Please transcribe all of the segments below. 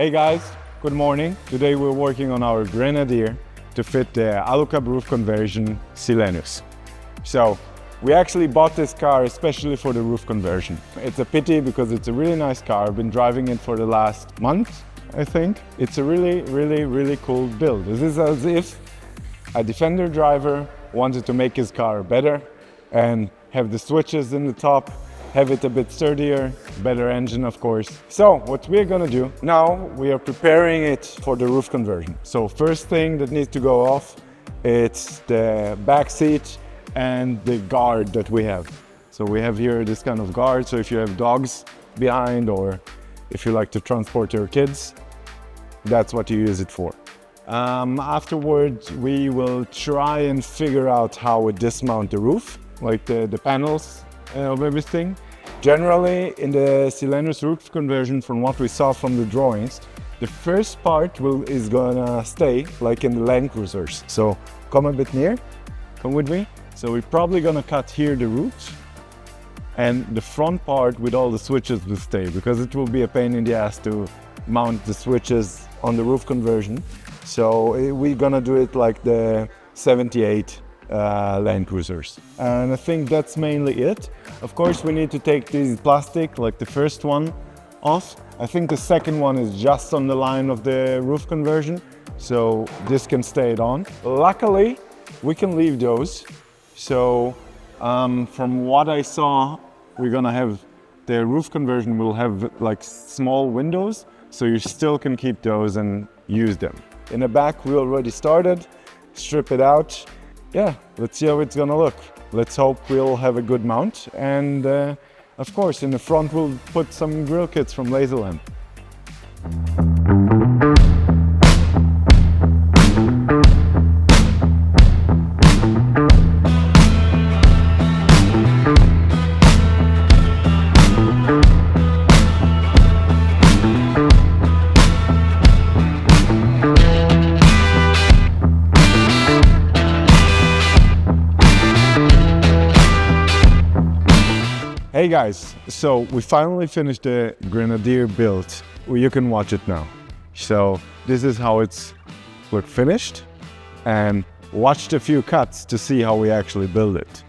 Hey guys, good morning. Today we're working on our Grenadier to fit the Alu-Cab roof conversion Silenus. So we actually bought this car especially for the roof conversion. It's a pity because it's a really nice car. I've been driving it for the last month, I think. It's a really cool build. This is as if a Defender driver wanted to make his car better and have the switches in the top, have it a bit sturdier, better engine of course. So what we're gonna do now, we are preparing it for the roof conversion. So first thing that needs to go off, it's the back seat and the guard that we have. So we have here this kind of guard, so if you have dogs behind or if you like to transport your kids, that's what you use it for. Afterwards, we will try and figure out how we dismount the roof, like the panels of everything. Generally, in the Silenus roof conversion, from what we saw from the drawings, the first part is gonna stay like in the Land Cruisers. So come a bit near, come with me. So we're probably gonna cut here the roof, and the front part with all the switches will stay because it will be a pain in the ass to mount the switches on the roof conversion. So we're gonna do it like the 78 Land Cruisers. And I think that's mainly it. Of course, we need to take this plastic, like the first one, off. I think the second one is just on the line of the roof conversion, so this can stay on. Luckily, we can leave those. So from what I saw, we're gonna have the roof conversion will have like small windows, so you still can keep those and use them. In the back, we already started, strip it out. Yeah, let's see how it's gonna look. Let's hope we'll have a good mount. And of course, in the front, we'll put some grill kits from Lazer. Hey guys, so we finally finished the Grenadier build. You can watch it now. So this is how it's finished, and watched a few cuts to see how we actually build it.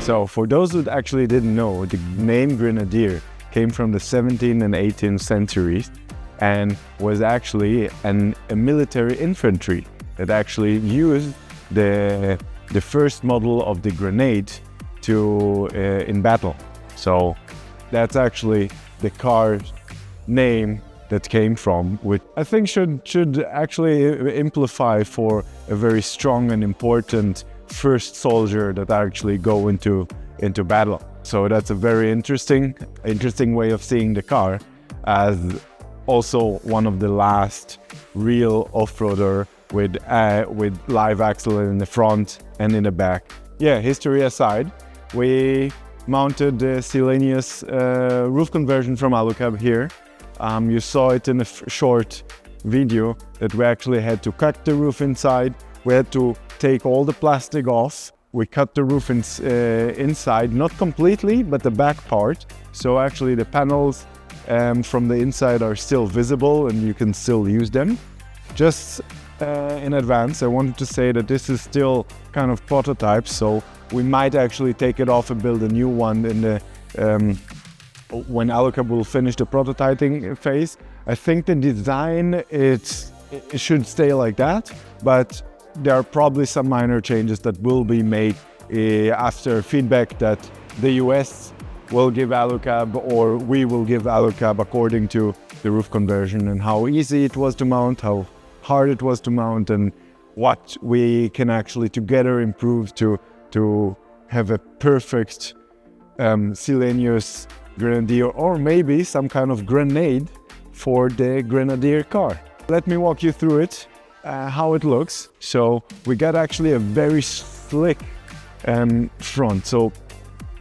So for those who actually didn't know, the name Grenadier came from the 17th and 18th centuries and was actually a military infantry that actually used the first model of the grenade in battle. So that's actually the car's name that came from, which I think should actually amplify for a very strong and important first soldier that actually go into battle. So that's a very interesting way of seeing the car, as also one of the last real off-roader with live axle in the front and in the back. Yeah, history aside, we mounted the Silenus roof conversion from Alu-Cab here. You saw it in a short video that we actually had to cut the roof inside. We had to take all the plastic off. We cut the roof inside, not completely, but the back part. So actually the panels from the inside are still visible and you can still use them. Just in advance, I wanted to say that this is still kind of prototype, so we might actually take it off and build a new one in the when Alu-Cab will finish the prototyping phase. I think the design it should stay like that, but there are probably some minor changes that will be made after feedback that the US will give Alu-Cab, or we will give Alu-Cab, according to the roof conversion and how easy it was to mount, how hard it was to mount, and what we can actually together improve to have a perfect Silenus Grenadier, or maybe some kind of grenade for the Grenadier car. Let me walk you through it, how it looks. So we got actually a very slick front. So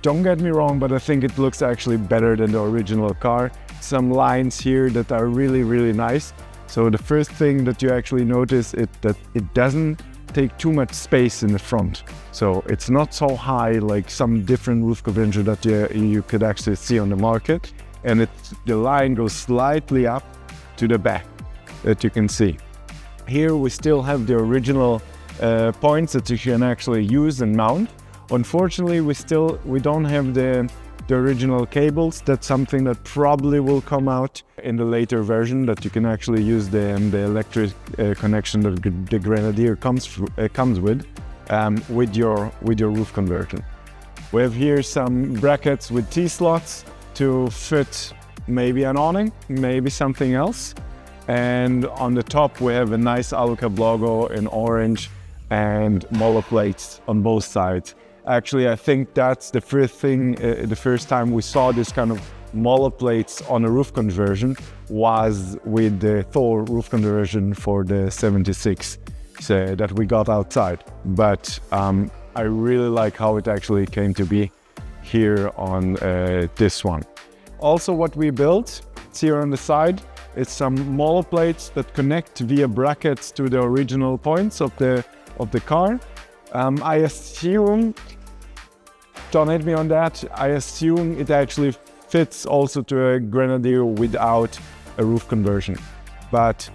don't get me wrong, but I think it looks actually better than the original car. Some lines here that are really, really nice. So the first thing that you actually notice is that it doesn't take too much space in the front. So it's not so high like some different roof conversion that you could actually see on the market. And the line goes slightly up to the back that you can see. Here we still have the original points that you can actually use and mount. Unfortunately, we don't have the original cables. That's something that probably will come out in the later version, that you can actually use the electric connection that the Grenadier comes with your roof conversion. We have here some brackets with T-slots to fit maybe an awning, maybe something else. And on the top we have a nice Alu-Cab logo in orange and molar plates on both sides. Actually, I think that's the first thing, the first time we saw this kind of molar plates on a roof conversion was with the Thor roof conversion for the 76 that we got outside. But I really like how it actually came to be here on this one. Also, what we built, it's here on the side, it's some molar plates that connect via brackets to the original points of the car. I assume, don't hit me on that, I assume it actually fits also to a Grenadier without a roof conversion. But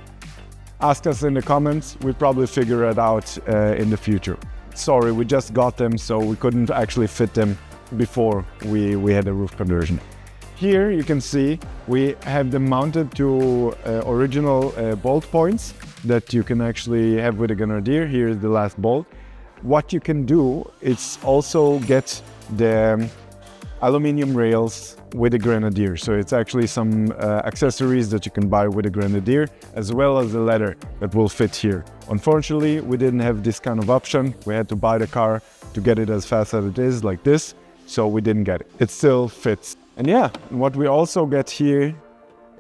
ask us in the comments, we'll probably figure it out in the future. Sorry, we just got them, so we couldn't actually fit them before we had a roof conversion. Here you can see we have them mounted to original bolt points that you can actually have with a Grenadier. Here is the last bolt. What you can do is also get the aluminum rails with a Grenadier. So it's actually some accessories that you can buy with a Grenadier, as well as the leather that will fit here. Unfortunately, we didn't have this kind of option. We had to buy the car to get it as fast as it is, like this. So we didn't get it. It still fits. And yeah, what we also get here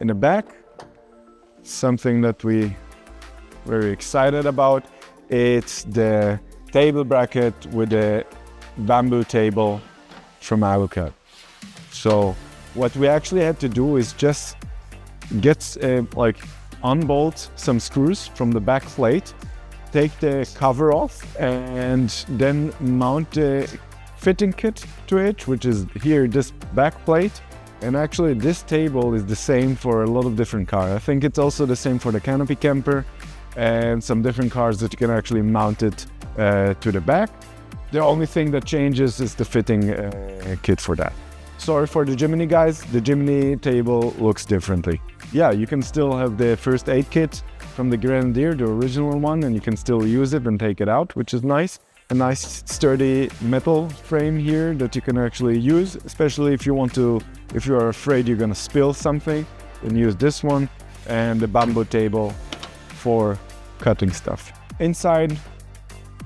in the back, something that we very excited about, it's the table bracket with the bamboo table from Alu-Cab. So what we actually had to do is just get unbolt some screws from the back plate, take the cover off, and then mount the fitting kit to it, which is here, this back plate. And actually this table is the same for a lot of different cars. I think it's also the same for the canopy camper and some different cars that you can actually mount it to the back. The only thing that changes is the fitting kit for that. Sorry for the Jimny guys, the Jimny table looks differently. Yeah, you can still have the first aid kit from the Grenadier, the original one, and you can still use it and take it out, which is nice. A nice sturdy metal frame here that you can actually use, especially if you are afraid you're gonna spill something, then use this one. and the bamboo table for cutting stuff. Inside,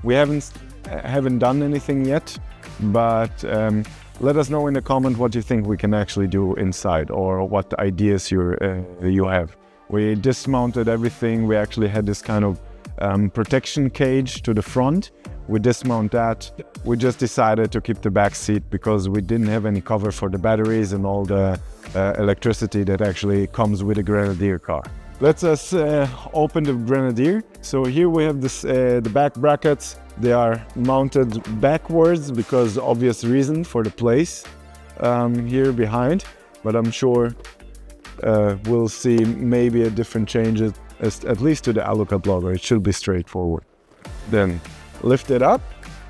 we haven't done anything yet, but let us know in the comment what you think we can actually do inside, or what ideas you have. We dismounted everything. We actually had this kind of protection cage to the front. We dismount that. We just decided to keep the back seat because we didn't have any cover for the batteries and all the electricity that actually comes with a Grenadier car. Let's open the Grenadier. So here we have this, the back brackets. They are mounted backwards because obvious reason for the place here behind, but I'm sure we'll see maybe a different changes, at least to the Alu-Cab logo. It should be straightforward. Then lift it up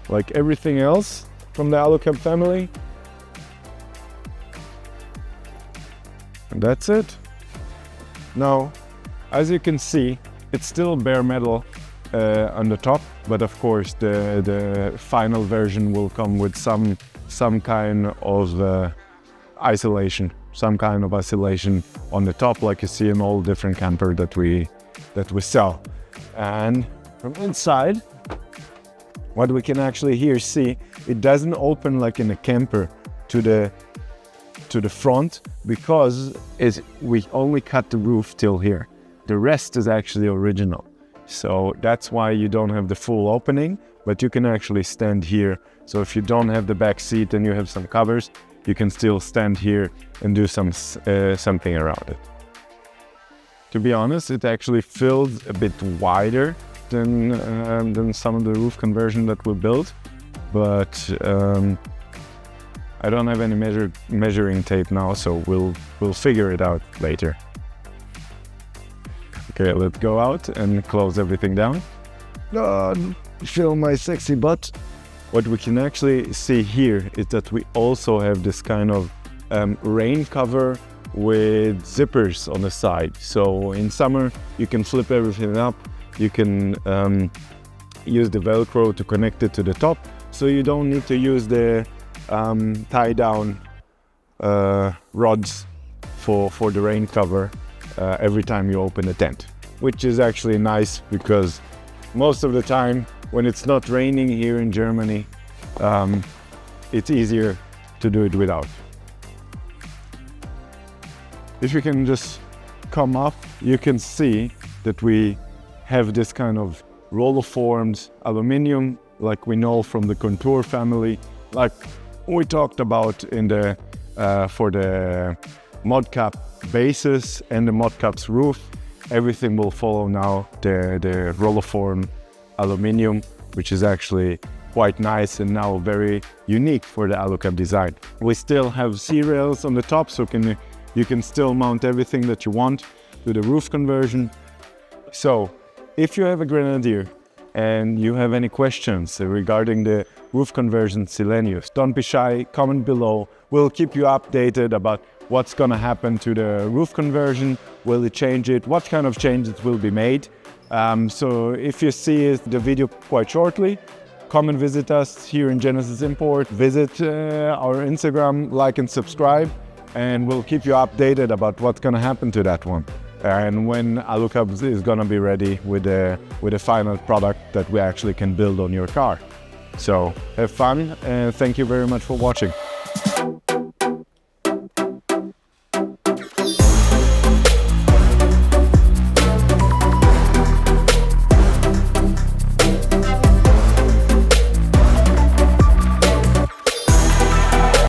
like everything else from the Alu-Cab family. And that's it. Now, as you can see, it's still bare metal on the top, but of course the final version will come with some kind of isolation, on the top, like you see in all different camper that we sell. And from inside, what we can actually here see, it doesn't open like in a camper to the front, because we only cut the roof till here. The rest is actually original. So that's why you don't have the full opening, but you can actually stand here. So if you don't have the back seat and you have some covers, you can still stand here and do something around it. To be honest, it actually feels a bit wider than some of the roof conversion that we built, but I don't have any measuring tape now, so we'll figure it out later. Okay, let's go out and close everything down. Show my sexy butt. What we can actually see here is that we also have this kind of rain cover with zippers on the side. So in summer, you can flip everything up. You can use the Velcro to connect it to the top. So you don't need to use the tie down rods for the rain cover every time you open the tent, which is actually nice because most of the time when it's not raining here in Germany, it's easier to do it without. If you can just come up, you can see that we have this kind of roller-formed aluminum, like we know from the Contour family, like we talked about in the for the Modcap bases and the Modcap's roof. Everything will follow now the roller-formed aluminum, which is actually quite nice and now very unique for the Alu-Cab design. We still have C-rails on the top, so you can still mount everything that you want to the roof conversion. So if you have a Grenadier and you have any questions regarding the roof conversion Silenus, don't be shy, comment below. We'll keep you updated about what's gonna happen to the roof conversion. Will it change it? What kind of changes will be made? So if you see the video quite shortly, come and visit us here in Genesis Import. Visit our Instagram, like and subscribe, and we'll keep you updated about what's gonna happen to that one. And when Alu-Cab is gonna be ready with a final product that we actually can build on your car. So have fun, and thank you very much for watching.